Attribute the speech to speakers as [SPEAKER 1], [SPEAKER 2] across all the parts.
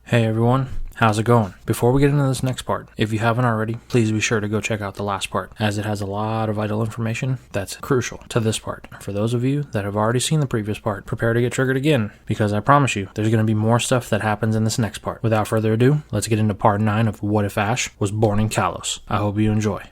[SPEAKER 1] Hey everyone, how's it going? Before we get into this next part, if you haven't already, please be sure to go check out the last part, as it has a lot of vital information that's crucial to this part. For those of you that have already seen the previous part, prepare to get triggered again, because I promise you, there's going to be more stuff that happens in this next part. Without further ado, let's get into part 9 of What If Ash Was Born in Kalos. I hope you enjoy.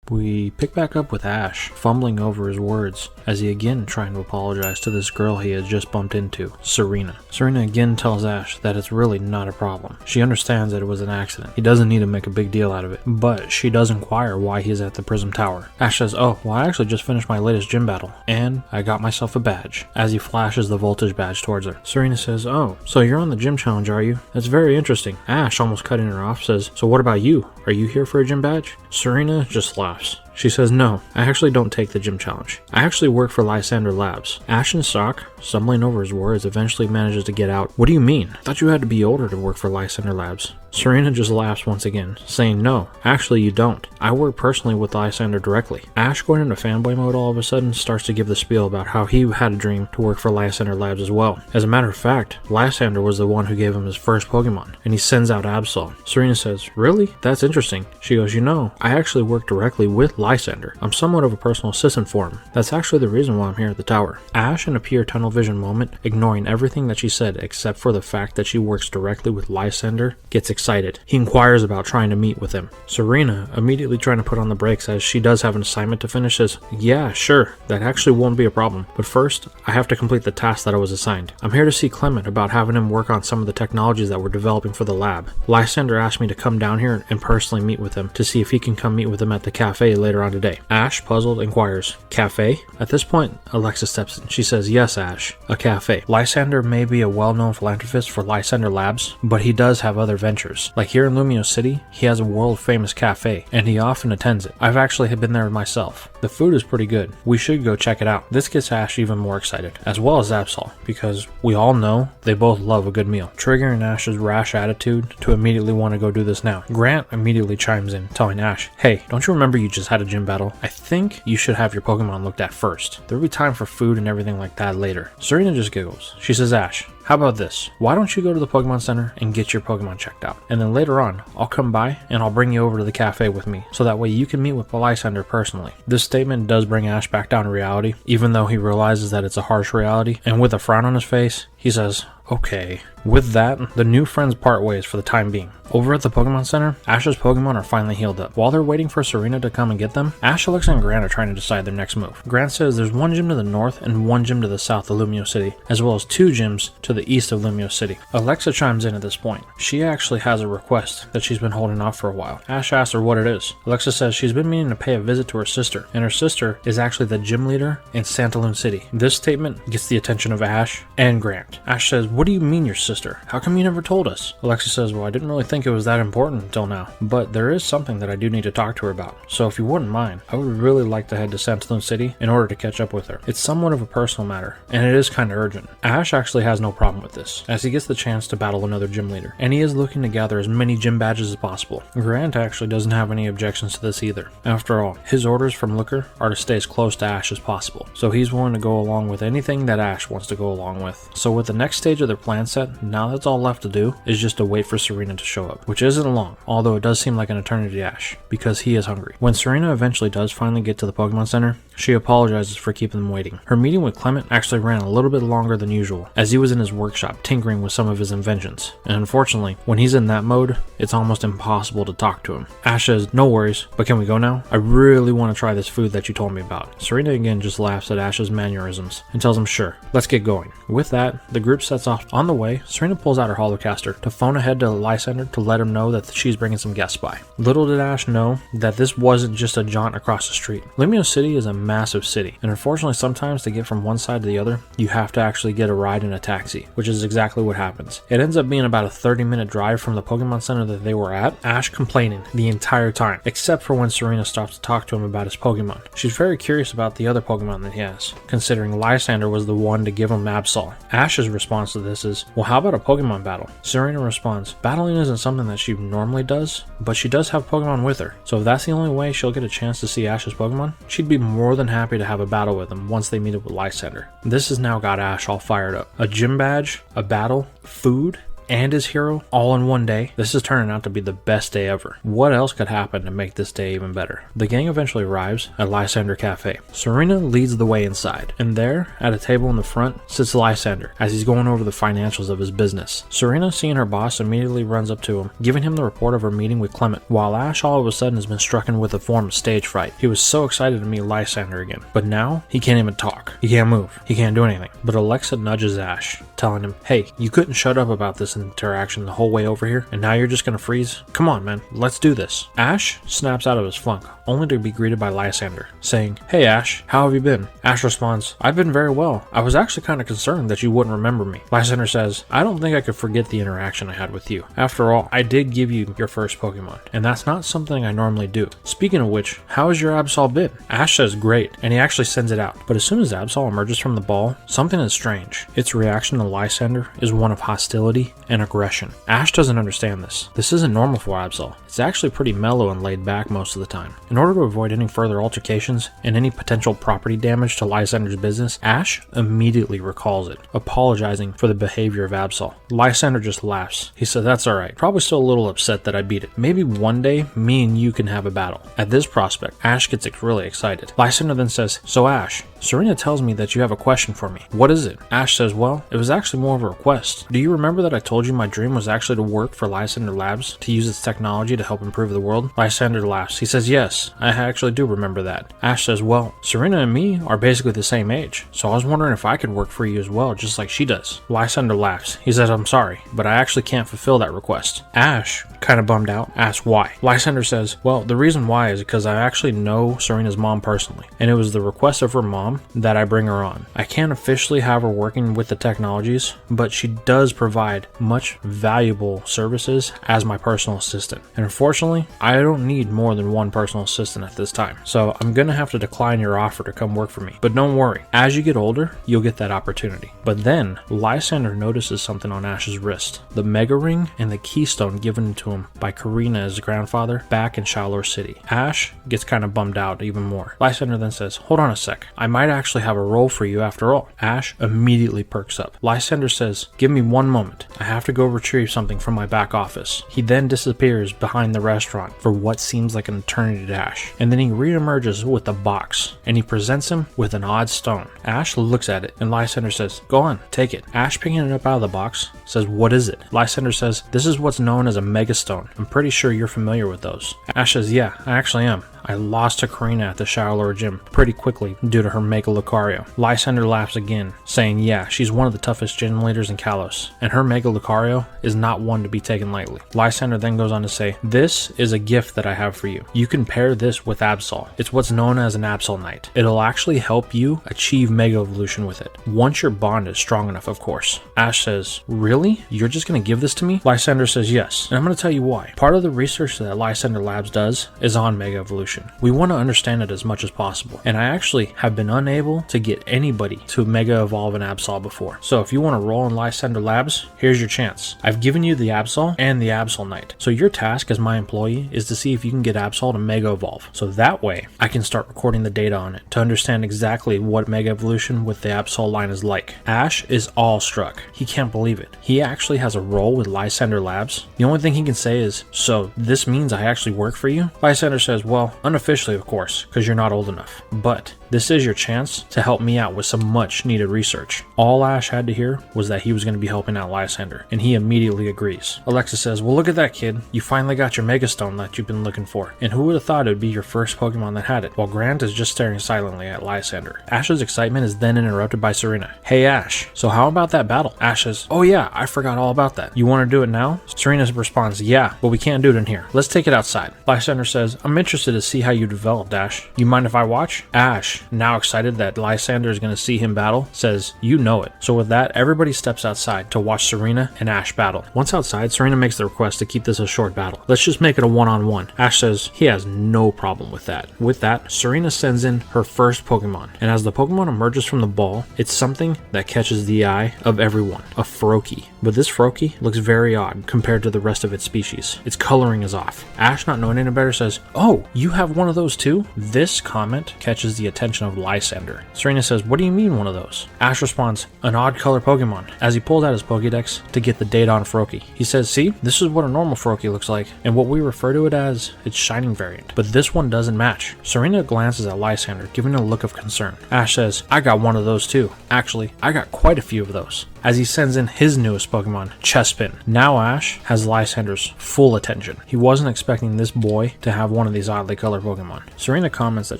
[SPEAKER 1] We pick back up with Ash, fumbling over his words, as he again trying to apologize to this girl he has just bumped into, Serena. Serena again tells Ash that it's really not a problem. She understands that it was an accident. He doesn't need to make a big deal out of it, but she does inquire why he is at the Prism Tower. Ash says, "Oh, well I actually just finished my latest gym battle, and I got myself a badge," as he flashes the voltage badge towards her. Serena says, "Oh, so you're on the gym challenge, are you? That's very interesting." Ash, almost cutting her off, says, "So what about you? Are you here for a gym badge?" Serena just laughs. She says, "No, I actually don't take the gym challenge. I actually work for Lysandre Labs." Ash, in shock, stumbling over his words, eventually manages to get out, "What do you mean? I thought you had to be older to work for Lysandre Labs." Serena just laughs once again, saying, "No, actually you don't. I work personally with Lysandre directly." Ash, going into fanboy mode all of a sudden, starts to give the spiel about how he had a dream to work for Lysandre Labs as well. As a matter of fact, Lysandre was the one who gave him his first Pokemon, and he sends out Absol. Serena says, "Really? That's interesting." She goes, "You know, I actually work directly with Lysandre. I'm somewhat of a personal assistant for him. That's actually the reason why I'm here at the tower." Ash, in a pure tunnel vision moment, ignoring everything that she said except for the fact that she works directly with Lysandre, gets excited. He inquires about trying to meet with him. Serena, immediately trying to put on the brakes as she does have an assignment to finish, says, "Yeah, sure, that actually won't be a problem. But first, I have to complete the task that I was assigned. I'm here to see Clement about having him work on some of the technologies that we're developing for the lab. Lysandre asked me to come down here and personally meet with him to see if he can come meet with him at the cafe later on today." Ash, puzzled, inquires, "Cafe?" At this point, Alexa steps in. She says, "Yes, Ash, a cafe. Lysandre may be a well-known philanthropist for Lysandre Labs, but he does have other ventures. Like here in Lumio City, he has a world-famous cafe, and he often attends it. I've actually been there myself. The food is pretty good. We should go check it out." This gets Ash even more excited, as well as Absol, because we all know they both love a good meal, triggering Ash's rash attitude to immediately want to go do this now. Grant immediately chimes in, telling Ash, "Hey, don't you remember you just had a gym battle? I think you should have your Pokemon looked at first. There'll be time for food and everything like that later." Serena just giggles. She says, "Ash, how about this? Why don't you go to the Pokemon Center and get your Pokemon checked out? And then later on, I'll come by and I'll bring you over to the cafe with me, so that way you can meet with Lysandre personally." This statement does bring Ash back down to reality, even though he realizes that it's a harsh reality, and with a frown on his face, he says, "Okay." With that, the new friends part ways for the time being. Over at the Pokemon Center, Ash's Pokemon are finally healed up. While they're waiting for Serena to come and get them, Ash, Alexa, and Grant are trying to decide their next move. Grant says there's one gym to the north and one gym to the south of Lumio City, as well as 2 gyms to the east of Lumio City. Alexa chimes in at this point. She actually has a request that she's been holding off for a while. Ash asks her what it is. Alexa says she's been meaning to pay a visit to her sister, and her sister is actually the gym leader in Santalune City. This statement gets the attention of Ash and Grant. Ash says, "What do you mean your sister? How come you never told us?" Alexa says, "Well, I didn't really think it was that important until now, but there is something that I do need to talk to her about. So if you wouldn't mind, I would really like to head to Santalune City in order to catch up with her. It's somewhat of a personal matter, and it is kind of urgent." Ash actually has no problem with this, as he gets the chance to battle another gym leader, and he is looking to gather as many gym badges as possible. Grant actually doesn't have any objections to this either. After all, his orders from Looker are to stay as close to Ash as possible, so he's willing to go along with anything that Ash wants to go along with. So with the next stage of their plan set, now that's all left to do is just to wait for Serena to show up, which isn't long, although it does seem like an eternity to Ash, because he is hungry. When Serena eventually does finally get to the Pokemon Center, she apologizes for keeping them waiting. Her meeting with Clement actually ran a little bit longer than usual, as he was in his workshop tinkering with some of his inventions, and unfortunately, when he's in that mode, it's almost impossible to talk to him. Ash says, "No worries, but can we go now? I really want to try this food that you told me about." Serena again just laughs at Ash's mannerisms and tells him, "Sure, let's get going." With that, the group sets off. On the way, Serena pulls out her holocaster to phone ahead to Lysandre to let him know that she's bringing some guests by. Little did Ash know that this wasn't just a jaunt across the street. Lumio City is a massive city, and unfortunately sometimes to get from one side to the other, you have to actually get a ride in a taxi, which is exactly what happens. It ends up being about a 30-minute drive from the Pokemon Center that they were at, Ash complaining the entire time, except for when Serena stops to talk to him about his Pokemon. She's very curious about the other Pokemon that he has, considering Lysandre was the one to give him Absol. Ash's response to this is, "Well, how about a Pokemon battle?" Serena responds, "Battling isn't something that she normally does, but she does have Pokemon with her, so if that's the only way she'll get a chance to see Ash's Pokemon, she'd be more than happy to have a battle with him once they meet up with Lysandre." This has now got Ash all fired up. A gym badge, a battle, food, and his hero all in one day. This is turning out to be the best day ever. What else could happen to make this day even better? The gang eventually arrives at Lysander Cafe. Serena leads the way inside, and there, at a table in the front, sits Lysander as he's going over the financials of his business. Serena, seeing her boss, immediately runs up to him, giving him the report of her meeting with Clement, while Ash all of a sudden has been stricken with a form of stage fright. He was so excited to meet Lysander again, but now he can't even talk. He can't move. He can't do anything. But Alexa nudges Ash, telling him, hey, you couldn't shut up about this interaction the whole way over here, and now you're just gonna freeze? Come on, man, let's do this. Ash snaps out of his funk, only to be greeted by Lysander, saying, hey Ash, how have you been? Ash responds, I've been very well. I was actually kind of concerned that you wouldn't remember me. Lysander says, I don't think I could forget the interaction I had with you. After all, I did give you your first Pokemon, and that's not something I normally do. Speaking of which, how has your Absol been? Ash says great, and he actually sends it out. But as soon as Absol emerges from the ball, something is strange. Its reaction to Lysander is one of hostility and aggression. Ash doesn't understand this. This isn't normal for Absol. It's actually pretty mellow and laid back most of the time. In order to avoid any further altercations and any potential property damage to Lysander's business, Ash immediately recalls it, apologizing for the behavior of Absol. Lysander just laughs. He said, that's alright. Probably still a little upset that I beat it. Maybe one day, me and you can have a battle. At this prospect, Ash gets really excited. Lysander then says, so Ash, Serena tells me that you have a question for me. What is it? Ash says, well, it was actually more of a request. Do you remember that I told you my dream was actually to work for Lysander Labs to use its technology to help improve the world? Lysander laughs. He says, yes, I actually do remember that. Ash says, well, Serena and me are basically the same age, so I was wondering if I could work for you as well, just like she does. Lysander laughs. He says, I'm sorry, but I actually can't fulfill that request. Ash, kind of bummed out, asks why. Lysander says, well, the reason why is because I actually know Serena's mom personally, and it was the request of her mom that I bring her on. I can't officially have her working with the technologies, but she does provide much valuable services as my personal assistant. And unfortunately, I don't need more than one personal assistant at this time. So I'm gonna have to decline your offer to come work for me. But don't worry, as you get older, you'll get that opportunity. But then, Lysander notices something on Ash's wrist. The Mega Ring and the Keystone given to him by Karina, his grandfather, back in Shalor City. Ash gets kind of bummed out even more. Lysander then says, hold on a sec, I might actually have a role for you after all. Ash immediately perks up. Lysander says, give me one moment. I have to go retrieve something from my back office. He then disappears behind the restaurant for what seems like an eternity to Ash. And then he reemerges with a box, and he presents him with an odd stone. Ash looks at it, and Lysander says, go on, take it. Ash, picking it up out of the box, says, what is it? Lysander says, this is what's known as a Mega Stone. I'm pretty sure you're familiar with those. Ash says, yeah, I actually am. I lost to Karina at the Shadowlord gym pretty quickly due to her Mega Lucario. Lysander laughs again, saying yeah, she's one of the toughest gym leaders in Kalos, and her Mega Lucario is not one to be taken lightly. Lysander then goes on to say, this is a gift that I have for you. You can pair this with Absol. It's what's known as an Absol Knight. It'll actually help you achieve Mega Evolution with it, once your bond is strong enough, of course. Ash says, really? You're just gonna give this to me? Lysander says yes, and I'm gonna tell you why. Part of the research that Lysander Labs does is on Mega Evolution. We want to understand it as much as possible, and I actually have been unable to get anybody to Mega Evolve an Absol before. So if you want to roll in Lysander Labs, here's your chance. I've given you the Absol and the Absol Knight, so your task as my employee is to see if you can get Absol to Mega Evolve, so that way I can start recording the data on it to understand exactly what Mega Evolution with the Absol line is like. Ash is awestruck. He can't believe it. He actually has a role with Lysander Labs. The only thing he can say is, so this means I actually work for you? Lysander says, well, unofficially of course, because you're not old enough, but this is your chance to help me out with some much needed research. All Ash had to hear was that he was going to be helping out Lysander, and he immediately agrees. Alexa says, well, look at that, kid. You finally got your Mega Stone that you've been looking for, and who would have thought it would be your first Pokemon that had it, while Grant is just staring silently at Lysander. Ash's excitement is then interrupted by Serena. Hey Ash, so how about that battle? Ash says, oh yeah, I forgot all about that. You want to do it now? Serena responds, yeah, but we can't do it in here. Let's take it outside. Lysander says, I'm interested to see how you developed, Ash. You mind if I watch? Ash, now excited that Lysander is going to see him battle, says, you know it. So with that, everybody steps outside to watch Serena and Ash battle. Once outside, Serena makes the request to keep this a short battle. Let's just make it a one-on-one. Ash says he has no problem with that. With that, Serena sends in her first Pokemon, and as the Pokemon emerges from the ball, it's something that catches the eye of everyone, a Froakie. But this Froakie looks very odd compared to the rest of its species. Its coloring is off. Ash, not knowing any better, says, oh, you have one of those too? This comment catches the attention of Lysander. Serena says, what do you mean one of those? Ash responds, an odd color Pokemon, as he pulls out his Pokédex to get the data on Froakie. He says, see, this is what a normal Froakie looks like, and what we refer to it as its shining variant. But this one doesn't match. Serena glances at Lysander, giving a look of concern. Ash says, I got one of those too. Actually, I got quite a few of those. As he sends in his newest Pokemon, Chespin. Now Ash has Lysander's full attention. He wasn't expecting this boy to have one of these oddly colored Pokemon. Serena comments that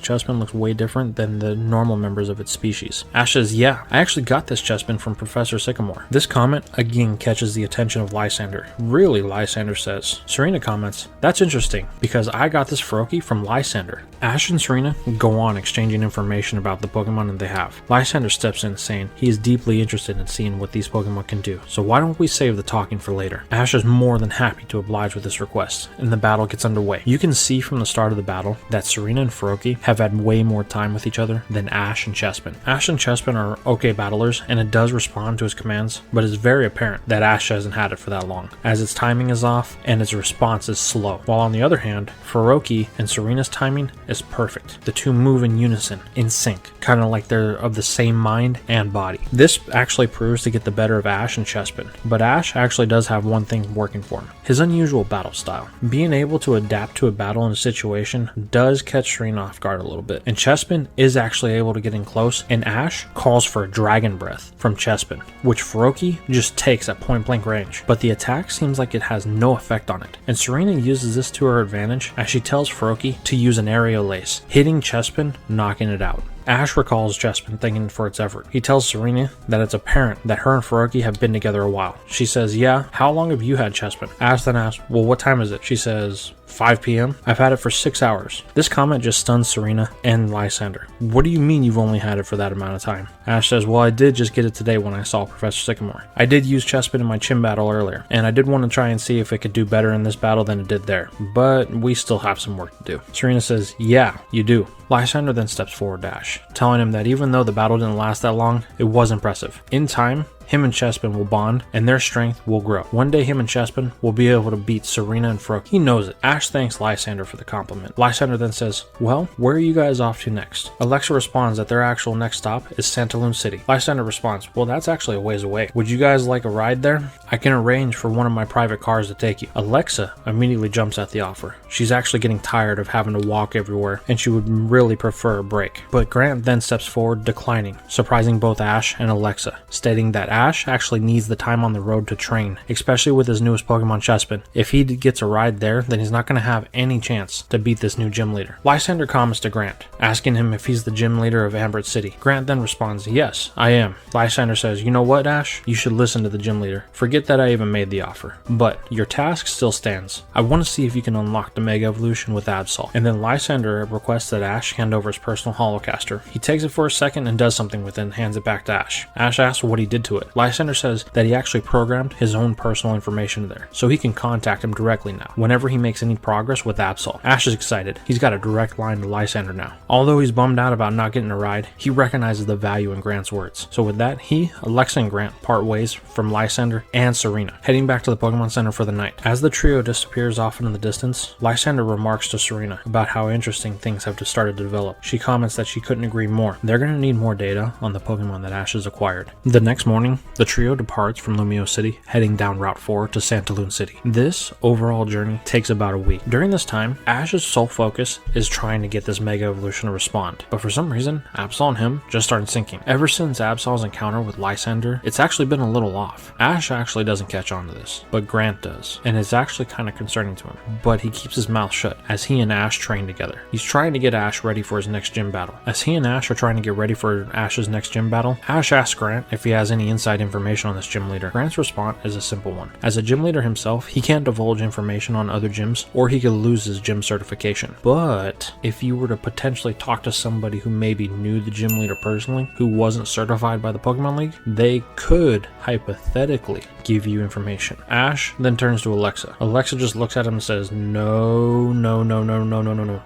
[SPEAKER 1] Chespin looks way different than the normal members of its species. Ash says, yeah, I actually got this Chespin from Professor Sycamore. This comment again catches the attention of Lysander. Really, Lysander says. Serena comments, that's interesting, because I got this Froakie from Lysander. Ash and Serena go on exchanging information about the Pokemon that they have. Lysander steps in saying he is deeply interested in seeing what these Pokemon can do, so why don't we save the talking for later? Ash is more than happy to oblige with this request, and the battle gets underway. You can see from the start of the battle that Serena and Froakie have had way more time with each other than Ash and Chespin. Ash and Chespin are okay battlers, and it does respond to his commands, but it's very apparent that Ash hasn't had it for that long, as its timing is off and its response is slow. While on the other hand, Froakie and Serena's timing is perfect. The two move in unison, in sync, kind of like they're of the same mind and body. This actually proves to get the better of Ash and Chespin, but Ash actually does have one thing working for him: his unusual battle style. Being able to adapt to a battle in a situation does catch Serena off guard a little bit, and Chespin is actually able to get in close, and Ash calls for a Dragon Breath from Chespin, which Froakie just takes at point blank range, but the attack seems like it has no effect on it, and Serena uses this to her advantage as she tells Froakie to use an Aerial Lace, hitting Chespin, knocking it out. Ash recalls Chespin thanking for its effort. He tells Serena that it's apparent that her and Froakie have been together a while. She says, yeah, how long have you had Chespin? Ash then asks, well, what time is it? She says, 5 p.m. I've had it for 6 hours. This comment just stuns Serena and Lysander. What do you mean you've only had it for that amount of time? Ash says, well, I did just get it today when I saw Professor Sycamore. I did use Chespin in my Chim battle earlier, and I did want to try and see if it could do better in this battle than it did there, but we still have some work to do. Serena says, yeah, you do. Lysander then steps forward to Ash, telling him that even though the battle didn't last that long, it was impressive. In time, him and Chespin will bond, and their strength will grow. One day him and Chespin will be able to beat Serena and Froakie. He knows it. Ash thanks Lysander for the compliment. Lysander then says, well, where are you guys off to next? Alexa responds that their actual next stop is Santalune City. Lysander responds, well, that's actually a ways away. Would you guys like a ride there? I can arrange for one of my private cars to take you. Alexa immediately jumps at the offer. She's actually getting tired of having to walk everywhere, and she would really prefer a break. But Grant then steps forward, declining, surprising both Ash and Alexa, stating that Ash actually needs the time on the road to train, especially with his newest Pokemon Chespin. If he gets a ride there, then he's not going to have any chance to beat this new gym leader. Lysander comments to Grant, asking him if he's the gym leader of Ambert City. Grant then responds, yes, I am. Lysander says, you know what, Ash? You should listen to the gym leader. Forget that I even made the offer, but your task still stands. I want to see if you can unlock the Mega Evolution with Absol. And then Lysander requests that Ash hand over his personal holocaster. He takes it for a second and does something with it and hands it back to Ash. Ash asks what he did to it. Lysander says that he actually programmed his own personal information there, so he can contact him directly now, whenever he makes any progress with Absol. Ash is excited. He's got a direct line to Lysander now. Although he's bummed out about not getting a ride, he recognizes the value in Grant's words. So with that, he, Alexa, and Grant part ways from Lysander and Serena, heading back to the Pokemon Center for the night. As the trio disappears off into the distance, Lysander remarks to Serena about how interesting things have started to develop. She comments that she couldn't agree more. They're going to need more data on the Pokemon that Ash has acquired. The next morning, the trio departs from Lumio City, heading down Route 4 to Santalune City. This overall journey takes about a week. During this time, Ash's sole focus is trying to get this Mega Evolution to respond, but for some reason, Absol and him just started syncing. Ever since Absol's encounter with Lysander, it's actually been a little off. Ash actually doesn't catch on to this, but Grant does, and it's actually kind of concerning to him, but he keeps his mouth shut as he and Ash train together. He's trying to get Ash ready for his next gym battle. As he and Ash are trying to get ready for Ash's next gym battle, Ash asks Grant if he has any inside information on this gym leader. Grant's response is a simple one. As a gym leader himself, he can't divulge information on other gyms, or he could lose his gym certification. But if you were to potentially talk to somebody who maybe knew the gym leader personally, who wasn't certified by the Pokemon League, they could hypothetically give you information. Ash then turns to Alexa. Alexa just looks at him and says, no,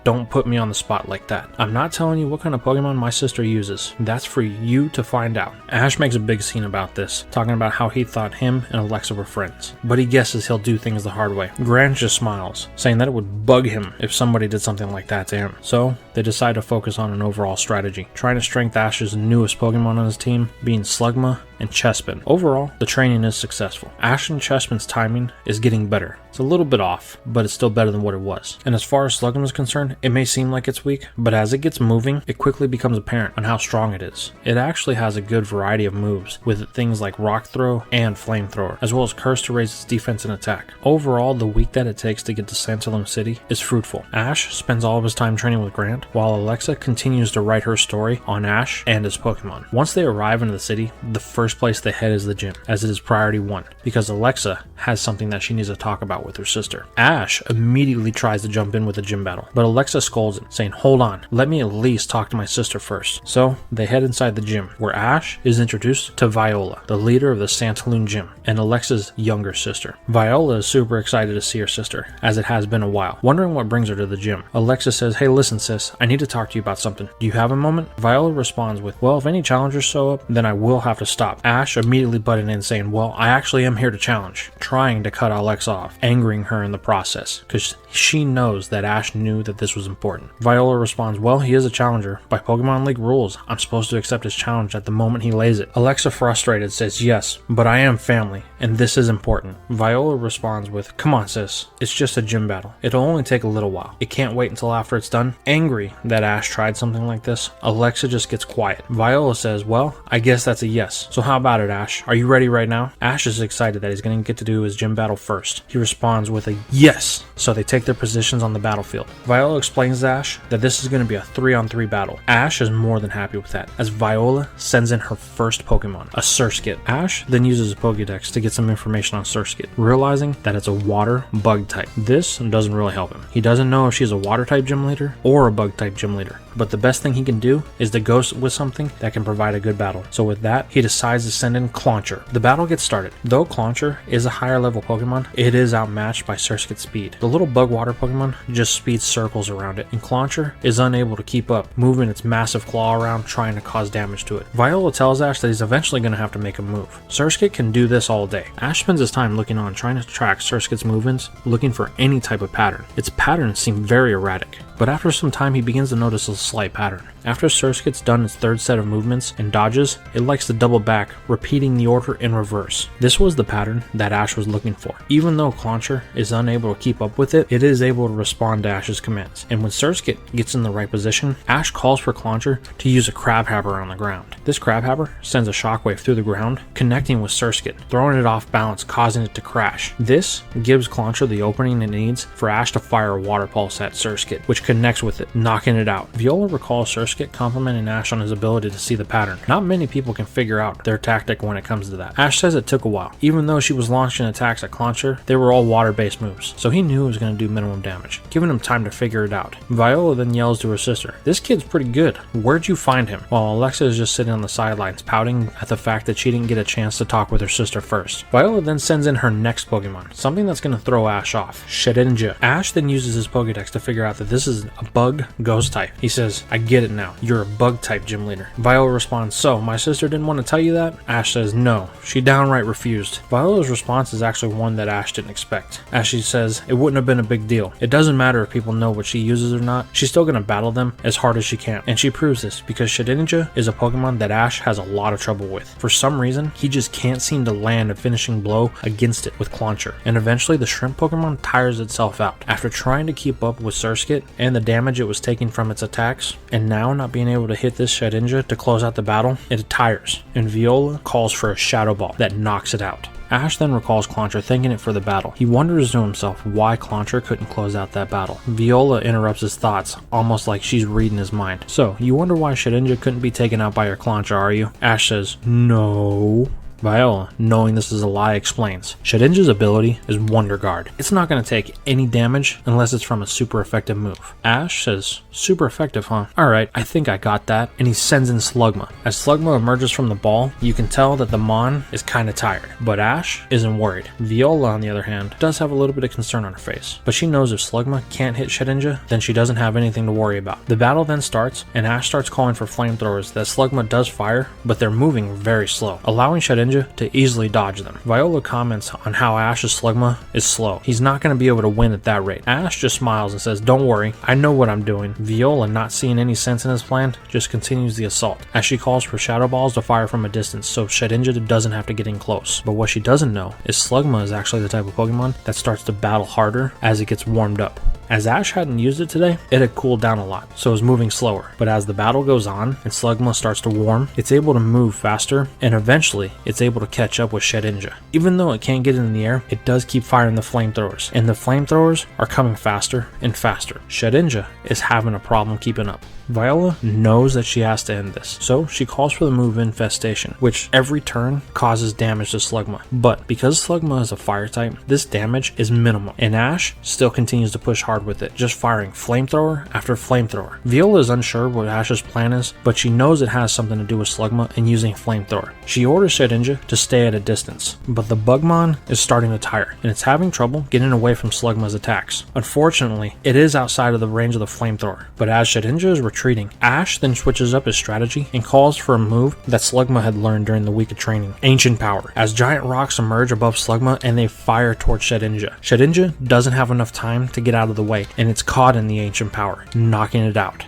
[SPEAKER 1] don't put me on the spot like that. I'm not telling you what kind of Pokemon my sister uses. That's for you to find out. Ash makes a big scene about about this, talking about how he thought him and Alexa were friends. But he guesses he'll do things the hard way. Grant just smiles, saying that it would bug him if somebody did something like that to him. So they decide to focus on an overall strategy, trying to strengthen Ash's newest Pokemon on his team, being Slugma and Chespin. Overall, the training is successful. Ash and Chespin's timing is getting better. It's a little bit off, but it's still better than what it was. And as far as Slugma is concerned, it may seem like it's weak, but as it gets moving, it quickly becomes apparent on how strong it is. It actually has a good variety of moves, with things like Rock Throw and Flamethrower, as well as Curse to raise its defense and attack. Overall, the week that it takes to get to Santalum City is fruitful. Ash spends all of his time training with Grant, while Alexa continues to write her story on Ash and his Pokemon. Once they arrive into the city, the first place they head is the gym, as it is priority 1, because Alexa has something that she needs to talk about with her sister. Ash immediately tries to jump in with a gym battle, but Alexa scolds him, saying, "Hold on, let me at least talk to my sister first." So they head inside the gym, where Ash is introduced to Viola, the leader of the Santalum gym, and Alexa's younger sister. Viola is super excited to see her sister, as it has been a while, wondering what brings her to the gym. Alexa says, "Hey, listen sis, I need to talk to you about something. Do you have a moment?" Viola responds with, "Well, if any challengers show up, then I will have to stop." Ash immediately butted in, saying, "Well, I actually am here to challenge," trying to cut Alexa off, angering her in the process, because she knows that Ash knew that this was important. Viola responds, "Well, he is a challenger. By Pokemon League rules, I'm supposed to accept his challenge at the moment he lays it." Alexa, frustrated, says, "Yes, but I am family, and this is important." Viola responds with, "Come on sis, it's just a gym battle. It'll only take a little while. It can't wait until after it's done." Angry that Ash tried something like this, Alexa just gets quiet. Viola says, "Well, I guess that's a yes. So how about it, Ash? Are you ready right now?" Ash is excited that he's going to get to do his gym battle first. He responds with a yes. So they take their positions on the battlefield. Viola explains to Ash that this is going to be a 3-on-3 battle. Ash is more than happy with that, as Viola sends in her first Pokemon, a Surskit. Ash then uses a Pokédex to get some information on Surskit, realizing that it's a water bug type. This doesn't really help him. He doesn't know if she's a water type gym leader or a bug type gym leader, but the best thing he can do is to go with something that can provide a good battle. So with that, he decides to send in Clauncher. The battle gets started. Though Clauncher is a higher level Pokemon, it is outmatched by Surskit's speed. The little bug water Pokemon just speeds circles around it, and Clauncher is unable to keep up, moving its massive claw around trying to cause damage to it. Viola tells Ash that he's eventually going to have to make a move. Surskit can do this all day. Ash spends his time looking on, trying to track Surskit's movements, looking for any type of pattern. Its patterns seem very erratic, but after some time he begins to notice a slight pattern. After Surskit's done its third set of movements and dodges, it likes to double back, repeating the order in reverse. This was the pattern that Ash was looking for. Even though Clauncher is unable to keep up with it, it is able to respond to Ash's commands. And when Surskit gets in the right position, Ash calls for Clauncher to use a Crabhammer on the ground. This Crabhammer sends a shockwave through the ground, connecting with Surskit, throwing it off balance, causing it to crash. This gives Clauncher the opening it needs for Ash to fire a Water Pulse at Surskit, which connects with it, knocking it out. Viola recalls Surskit complimenting Ash on his ability to see the pattern. Not many people can figure out their tactic when it comes to that. Ash says it took a while. Even though she was launching attacks at Clauncher, they were all water-based moves, so he knew it was going to do minimum damage, giving him time to figure it out. Viola then yells to her sister, "This kid's pretty good. Where'd you find him?" While Alexa is just sitting on the sidelines, pouting at the fact that she didn't get a chance to talk with her sister first. Viola then sends in her next Pokemon, something that's going to throw Ash off, Shedinja. Ash then uses his Pokédex to figure out that this is a bug ghost type. He says, "I get it now. You're a bug type gym leader." Viola responds, "So, my sister didn't want to tell you that?" Ash says, "No, she downright refused." Viola's response is actually one that Ash didn't expect, as she says it wouldn't have been a big deal. It doesn't matter if people know what she uses or not, she's still going to battle them as hard as she can. And she proves this because Shedinja is a Pokemon that Ash has a lot of trouble with. For some reason, he just can't seem to land a finishing blow against it with Clauncher. And eventually the shrimp Pokemon tires itself out. After trying to keep up with Surskit and the damage it was taking from its attacks, and now not being able to hit this Shedinja to close out the battle, it tires, and Viola calls for a Shadow Ball that knocks it out. Ash then recalls Clauncher thanking it for the battle. He wonders to himself why Clauncher couldn't close out that battle. Viola interrupts his thoughts, almost like she's reading his mind. "So, you wonder why Shedinja couldn't be taken out by your Clauncher, are you?" Ash says, "No." Viola, knowing this is a lie, explains. Shedinja's ability is Wonder Guard. It's not going to take any damage unless it's from a super effective move. Ash says, "Super effective, huh? Alright, I think I got that." And he sends in Slugma. As Slugma emerges from the ball, you can tell that the Mon is kinda tired, but Ash isn't worried. Viola, on the other hand, does have a little bit of concern on her face, but she knows if Slugma can't hit Shedinja, then she doesn't have anything to worry about. The battle then starts, and Ash starts calling for flamethrowers that Slugma does fire, but they're moving very slow, allowing Shedinja Shedinja to easily dodge them. Viola comments on how Ash's Slugma is slow. He's not going to be able to win at that rate. Ash just smiles and says, "Don't worry, I know what I'm doing." Viola, not seeing any sense in his plan, just continues the assault as she calls for Shadow Balls to fire from a distance so Shedinja doesn't have to get in close. But what she doesn't know is Slugma is actually the type of Pokemon that starts to battle harder as it gets warmed up. As Ash hadn't used it today, it had cooled down a lot, so it was moving slower. But as the battle goes on and Slugma starts to warm, it's able to move faster, and eventually it's able to catch up with Shedinja. Even though it can't get in the air, it does keep firing the flamethrowers, and the flamethrowers are coming faster and faster. Shedinja is having a problem keeping up. Viola knows that she has to end this, so she calls for the move Infestation, which every turn causes damage to Slugma. But because Slugma is a fire type, this damage is minimal, and Ash still continues to push hard with it, just firing flamethrower after flamethrower. Viola is unsure what Ash's plan is, but she knows it has something to do with Slugma and using flamethrower. She orders Shedinja to stay at a distance, but the Bugmon is starting to tire, and it's having trouble getting away from Slugma's attacks. Unfortunately, it is outside of the range of the flamethrower, but as Shedinja is retreating, Ash then switches up his strategy and calls for a move that Slugma had learned during the week of training, Ancient Power, as giant rocks emerge above Slugma and they fire towards Shedinja. Shedinja doesn't have enough time to get out of the way, and it's caught in the Ancient Power, knocking it out.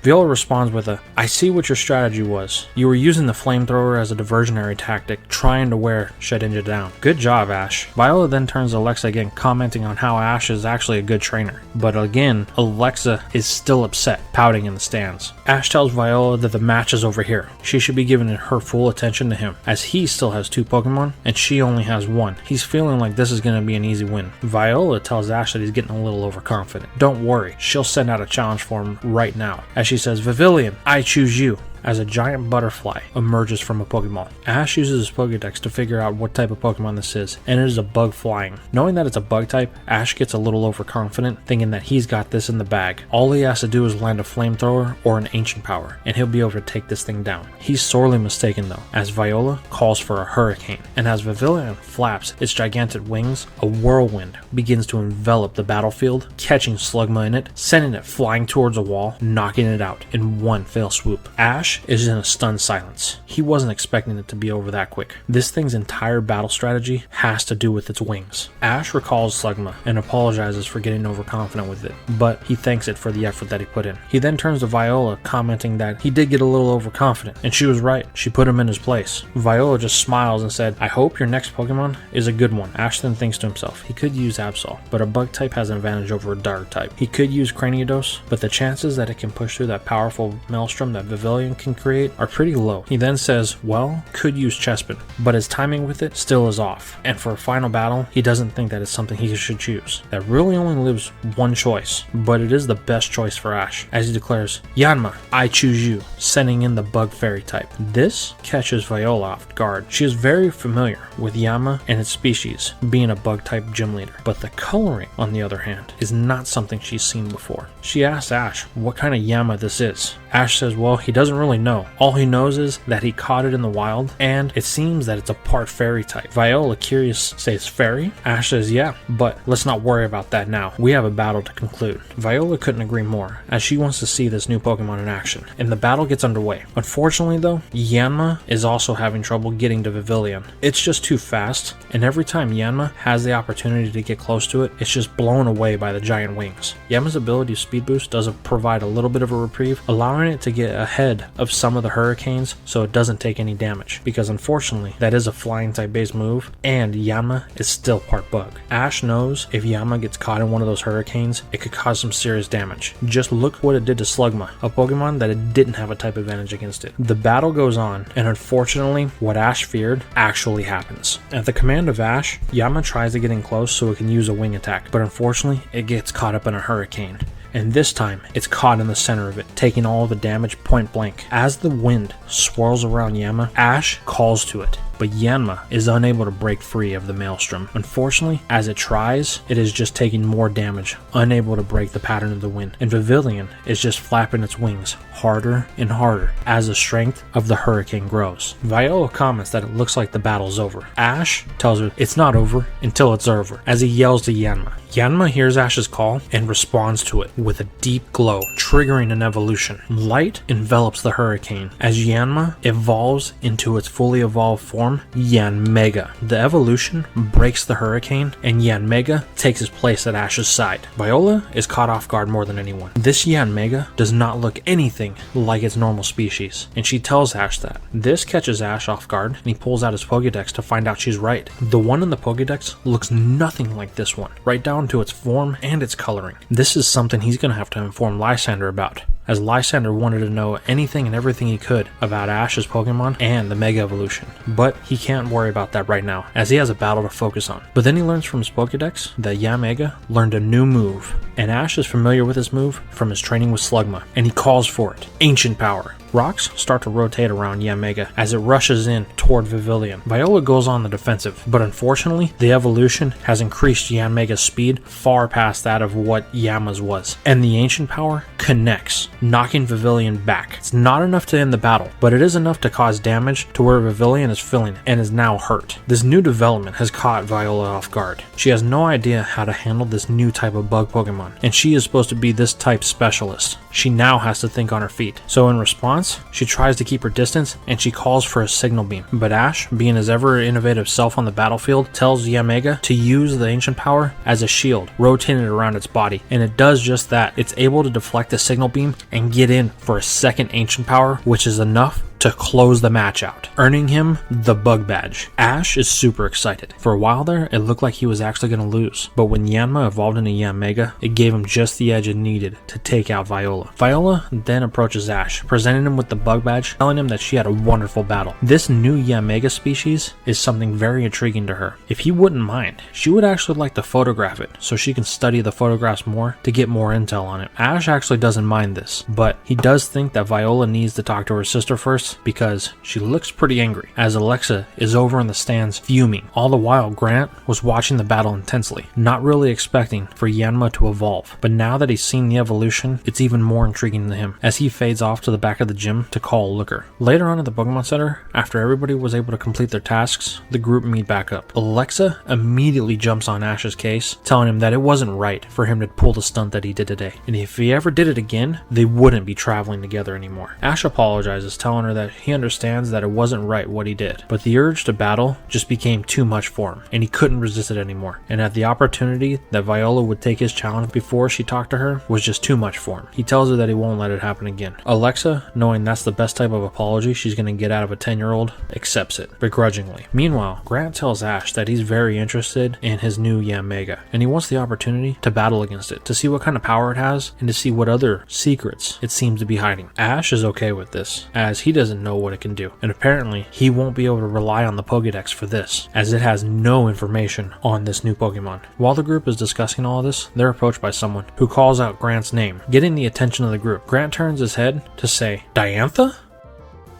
[SPEAKER 1] Viola responds with a, "I see what your strategy was. You were using the flamethrower as a diversionary tactic, trying to wear Shedinja down. Good job, Ash." Viola then turns to Alexa again, commenting on how Ash is actually a good trainer. But again, Alexa is still upset, pouting in the stands. Ash tells Viola that the match is over here. She should be giving her full attention to him, as he still has 2 Pokemon and she only has 1. He's feeling like this is going to be an easy win. Viola tells Ash that he's getting a little overconfident. Don't worry, she'll send out a challenge for him right now. As she says, "Vivillon, I choose you," as a giant butterfly emerges from a Pokeball. Ash uses his Pokédex to figure out what type of Pokemon this is, and it is a bug flying. Knowing that it's a bug type, Ash gets a little overconfident, thinking that he's got this in the bag. All he has to do is land a flamethrower or an Ancient Power, and he'll be able to take this thing down. He's sorely mistaken though, as Viola calls for a Hurricane, and as Vivillon flaps its gigantic wings, a whirlwind begins to envelop the battlefield, catching Slugma in it, sending it flying towards a wall, knocking it out in one fell swoop. Ash is in a stunned silence. He wasn't expecting it to be over that quick. This thing's entire battle strategy has to do with its wings. Ash recalls Slugma and apologizes for getting overconfident with it, but he thanks it for the effort that he put in. He then turns to Viola, commenting that he did get a little overconfident, and she was right. She put him in his place. Viola just smiles and said, "I hope your next Pokemon is a good one." Ash then thinks to himself, he could use Absol, but a bug type has an advantage over a dark type. He could use Cranidos, but the chances that it can push through that powerful Maelstrom that Vivillon can create are pretty low. He then says, well, could use Chespin, but his timing with it still is off, and for a final battle, he doesn't think that it's something he should choose. That really only leaves one choice, but it is the best choice for Ash, as he declares, "Yanma, I choose you," sending in the Bug Fairy type. This catches Viola off guard. She is very familiar with Yanma and its species, being a bug type gym leader, but the coloring, on the other hand, is not something she's seen before. She asks Ash what kind of Yanma this is. Ash says, well, he doesn't really know. All he knows is that he caught it in the wild, and it seems that it's a part fairy type. Viola, curious, says fairy? Ash says, yeah, but let's not worry about that now. We have a battle to conclude. Viola couldn't agree more, as she wants to see this new Pokemon in action, and the battle gets underway. Unfortunately though, Yanma is also having trouble getting to Vivillon. It's just too fast, and every time Yanma has the opportunity to get close to it, it's just blown away by the giant wings. Yanma's ability to speed boost does provide a little bit of a reprieve, allowing it to get ahead of some of the hurricanes so it doesn't take any damage, because unfortunately that is a flying type based move, and Yanma is still part bug. Ash knows if Yanma gets caught in one of those hurricanes, it could cause some serious damage. Just look what it did to Slugma, a Pokemon that it didn't have a type advantage against it. The battle goes on, and unfortunately what Ash feared actually happens. At the command of Ash, Yanma tries to get in close so it can use a wing attack, but unfortunately it gets caught up in a hurricane. And this time, it's caught in the center of it, taking all the damage point blank. As the wind swirls around Yanma, Ash calls to it, but Yanma is unable to break free of the Maelstrom. Unfortunately, as it tries, it is just taking more damage, unable to break the pattern of the wind, and Vivillon is just flapping its wings harder and harder as the strength of the hurricane grows. Viola comments that it looks like the battle's over. Ash tells her it's not over until it's over, as he yells to Yanma. Yanma hears Ash's call and responds to it with a deep glow, triggering an evolution. Light envelops the hurricane as Yanma evolves into its fully evolved form form, Yanmega. The evolution breaks the Hurricane, and Yanmega takes his place at Ash's side. Viola is caught off guard more than anyone. This Yanmega does not look anything like its normal species, and she tells Ash that. This catches Ash off guard, and he pulls out his Pokédex to find out she's right. The one in the Pokédex looks nothing like this one, right down to its form and its coloring. This is something he's going to have to inform Lysander about, as Lysander wanted to know anything and everything he could about Ash's Pokemon and the Mega Evolution. But he can't worry about that right now, as he has a battle to focus on. But then he learns from his Pokédex that Yanmega learned a new move, and Ash is familiar with this move from his training with Slugma, and he calls for it. Ancient Power. Rocks start to rotate around Yanmega as it rushes in toward Vivillon. Viola goes on the defensive, but unfortunately, the evolution has increased Yanmega's speed far past that of what Yama's was, and the Ancient Power connects, knocking Vivillon back. It's not enough to end the battle, but it is enough to cause damage to where Vivillon is feeling and is now hurt. This new development has caught Viola off guard. She has no idea how to handle this new type of bug Pokemon, and she is supposed to be this type specialist. She now has to think on her feet. So in response, she tries to keep her distance and she calls for a Signal Beam. But Ash, being his ever innovative self on the battlefield, tells Yanmega to use the Ancient Power as a shield, rotating it around its body. And it does just that. It's able to deflect the Signal Beam and get in for a second Ancient Power, which is enough to close the match out, earning him the Bug Badge. Ash is super excited. For a while there, it looked like he was actually going to lose, but when Yanma evolved into Yanmega, it gave him just the edge it needed to take out Viola. Viola then approaches Ash, presenting him with the Bug Badge, telling him that she had a wonderful battle. This new Yanmega species is something very intriguing to her. If he wouldn't mind, she would actually like to photograph it so she can study the photographs more to get more intel on it. Ash actually doesn't mind this, but he does think that Viola needs to talk to her sister first, because she looks pretty angry, as Alexa is over in the stands fuming. All the while, Grant was watching the battle intensely, not really expecting for Yanma to evolve. But now that he's seen the evolution, it's even more intriguing to him, as he fades off to the back of the gym to call a looker. Later on at the Pokemon Center, after everybody was able to complete their tasks, the group meet back up. Alexa immediately jumps on Ash's case, telling him that it wasn't right for him to pull the stunt that he did today, and if he ever did it again, they wouldn't be traveling together anymore. Ash apologizes, telling her that he understands that it wasn't right what he did, but the urge to battle just became too much for him, and he couldn't resist it anymore. And at the opportunity that Viola would take his challenge before she talked to her was just too much for him. He tells her that he won't let it happen again. Alexa, knowing that's the best type of apology she's going to get out of a 10-year-old, accepts it, begrudgingly. Meanwhile, Grant tells Ash that he's very interested in his new Yanmega, and he wants the opportunity to battle against it, to see what kind of power it has, and to see what other secrets it seems to be hiding. Ash is okay with this, as he doesn't know what it can do, and apparently he won't be able to rely on the Pokédex for this, as it has no information on this new Pokemon. While the group is discussing all this, they're approached by someone who calls out Grant's name, getting the attention of the group. Grant turns his head to say, "Diantha?"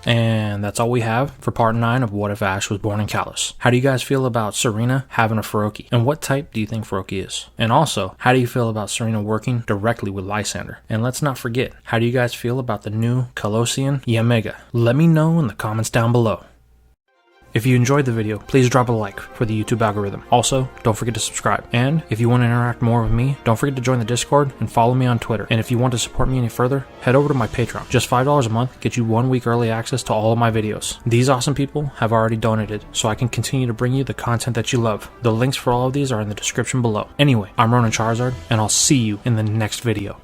[SPEAKER 1] And that's all we have for part 9 of What If Ash Was Born in Kalos. How do you guys feel about Serena having a Feroki? And what type do you think Feroki is? And also, how do you feel about Serena working directly with Lysander? And let's not forget, how do you guys feel about the new Kalosian Yanmega? Let me know in the comments down below. If you enjoyed the video, please drop a like for the YouTube algorithm. Also, don't forget to subscribe. And if you want to interact more with me, don't forget to join the Discord and follow me on Twitter. And if you want to support me any further, head over to my Patreon. Just $5 a month gets you 1 week early access to all of my videos. These awesome people have already donated, so I can continue to bring you the content that you love. The links for all of these are in the description below. Anyway, I'm Ronan Charizard, and I'll see you in the next video.